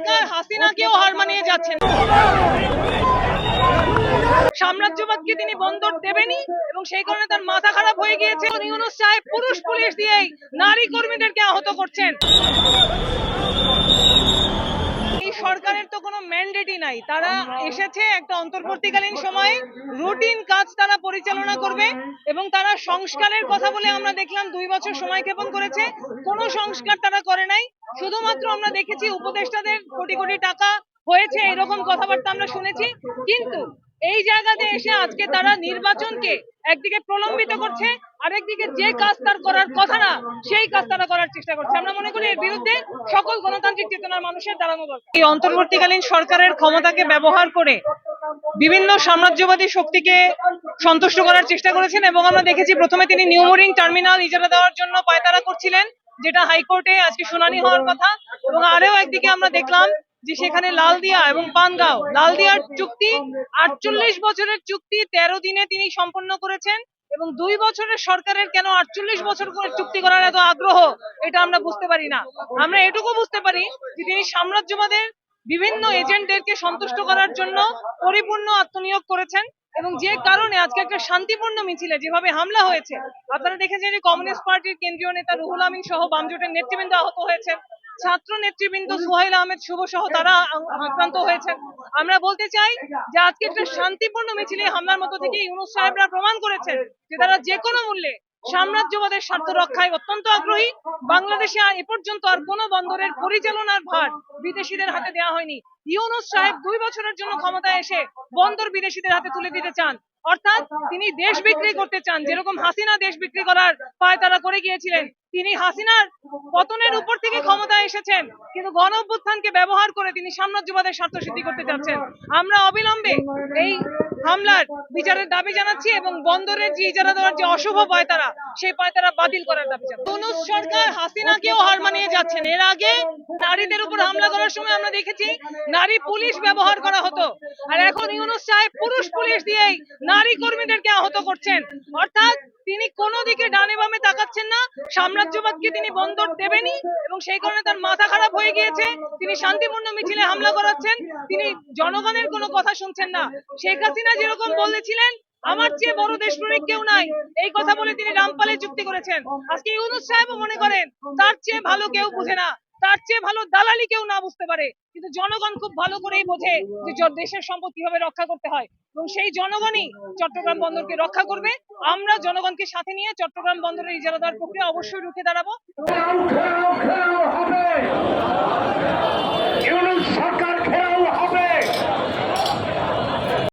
সরকার হাসিনাকেও হার মানিয়ে যাচ্ছেন। সাম্রাজ্যবাদকে তিনি বন্দর দেবেনই এবং সেই কারণে তার মাথা খারাপ হয়ে গিয়েছে। ইউনূস সাহেব পুরুষ পুলিশ দিয়েই নারী কর্মীদেরকে আহত করছেন। এই সরকারের তো কোনো ম্যান্ডেটই নাই, তারা এসেছে একটা অন্তর্বর্তীকালীন সময়ে রুটিন কাজ তারা পরিচালনা করবে এবং তারা সংস্কারের কথা বলে আমরা দেখলাম 2 বছর সময় ক্ষেপণ করেছে, কোনো সংস্কার তারা করে নাই। শুধুমাত্র আমরা দেখেছি উপদেষ্টাদের কোটি কোটি টাকা হয়েছে এরকম কথাবার্তা আমরা শুনেছি, কিন্তু এই জায়গাতে এসে আজকে তারা নির্বাচনকে একদিকে প্রলম্বিত করছে, আরেকদিকে যে কাজ তার করার কথা না সেই কাজ তারা করার চেষ্টা করছে। আমরা মনে করি এর বিরুদ্ধে সকল গণতান্ত্রিক চেতনার মানুষের দাঁড়ানো দরকার। এই অন্তর্বর্তীকালীন সরকারের ক্ষমতাকে ব্যবহার করে বিভিন্ন সাম্রাজ্যবাদী শক্তিকে সন্তুষ্ট করার চেষ্টা করেছেন এবং আমরা দেখেছি প্রথমে তিনি নিউমোরিং টার্মিনাল ইজারা দেওয়ার জন্য পায়তারা করছিলেন, যেটা হাইকোর্টে আজকে শুনানি হওয়ার কথা, এবং আরও একদিকে আমরা দেখলাম যে সেখানে লালদিয়া এবং পানগাঁও, লালদিয়ার চুক্তি 48 বছরের চুক্তি 13 দিনে তিনি সম্পন্ন করেছেন এবং 2 বছরের সরকারের কেন 48 বছর করে চুক্তি করার এত আগ্রহ, এটা আমরা বুঝতে পারি না। আমরা এটুকু বুঝতে পারি যে তিনি সাম্রাজ্যবাদের বিভিন্ন এজেন্টদেরকে সন্তুষ্ট করার জন্য পরিপূর্ণ আত্মনিয়োগ করেছেন এবং যে কারণে আজকে একটা শান্তিপূর্ণ মিছিলে যেভাবে হামলা হয়েছে, আপনারা দেখেছেন যে কমিউনিস্ট পার্টির কেন্দ্রীয় নেতা রুহুল আমিন সহ বাম জোটের নেতৃবৃন্দ আহত হয়েছেন, ছাত্র নেতৃবৃন্দ সোহেল আহমেদ শুভ সহ তারা আক্রান্ত হয়েছেন। আমরা বলতে চাই যে আজকে একটা শান্তিপূর্ণ মিছিলে হামলার মতো থেকে ইউনূস সাহেবরা প্রমাণ করেছেন যে তারা যে কোনো মূল্যে সাম্রাজ্যবাদের স্বার্থ রক্ষায় অত্যন্ত আগ্রহী। বাংলাদেশে এ পর্যন্ত আর কোনো বন্দরের পরিচালনার ভার বিদেশিদের হাতে দেওয়া হয়নি। ইউনূস সাহেব 2 বছরের জন্য ক্ষমতায় এসে বন্দর বিদেশিদের হাতে তুলে দিতে চান, অর্থাৎ তিনি দেশ বিক্রি করতে চান, যেরকম হাসিনা দেশ বিক্রি করার পায়তারা করে গিয়েছিলেন। তিনি হাসিনার পতনের উপর থেকে ক্ষমতায় এসেছেন, কিন্তু গণ অভ্যুত্থানকে ব্যবহার করে তিনি সাম্রাজ্যবাদের স্বার্থ সিদ্ধি করতে চাচ্ছেন। আমরা অবিলম্বে এই হামলার বিচারের দাবি জানাচ্ছি এবং বন্দরের যে ইজারা দেওয়ার যে অশুভ পায়তারা, সেই পায়তারা বাতিল করার দাবি জানাচ্ছি। ইউনূস সরকার হাসিনাকেও হার মানিয়ে যাচ্ছেন। এর আগে নারীদের উপর হামলা করার সময় আমরা দেখেছি নারী পুলিশ ব্যবহার করা হতো, আর এখন ইউনূস সাহেব পুরুষ পুলিশ দিয়েই নারী কর্মীদেরকে আহত করছেন। অর্থাৎ তিনি কোনো দিকে ডানে বামে তাকাচ্ছেন না, সাম্রাজ্যবাদকে তিনি বন্দর দেবেনই এবং সেই কারণে তার মাথা খারাপ হয়ে গিয়েছে। তিনি শান্তিপূর্ণ মিছিলে হামলা করাচ্ছেন, তিনি জনগণের কোনো কথা শুনছেন না। শেখ হাসিনা যেরকম বলেছিলেন আমার চেয়ে বড় দেশপ্রেমিক কেউ নাই, এই কথা বলে তিনি রামপালে চুক্তি করেছেন। আজকে ইউনূস সাহেবও মনে করেন তার চেয়ে ভালো কেউ বুঝে না, তার চেয়ে ভালো দালালি কেউ না বুঝতে পারে, কিন্তু জনগণ খুব ভালো করেই বোঝে যে দেশের সম্পদ কিভাবে রক্ষা করতে হয় এবং সেই জনগণই চট্টগ্রাম বন্দরকে রক্ষা করবে। আমরা জনগণকে সাথে নিয়ে চট্টগ্রাম বন্দরের ইজারা দেওয়ার প্রক্রিয়া অবশ্যই রুখে দাঁড়াবো।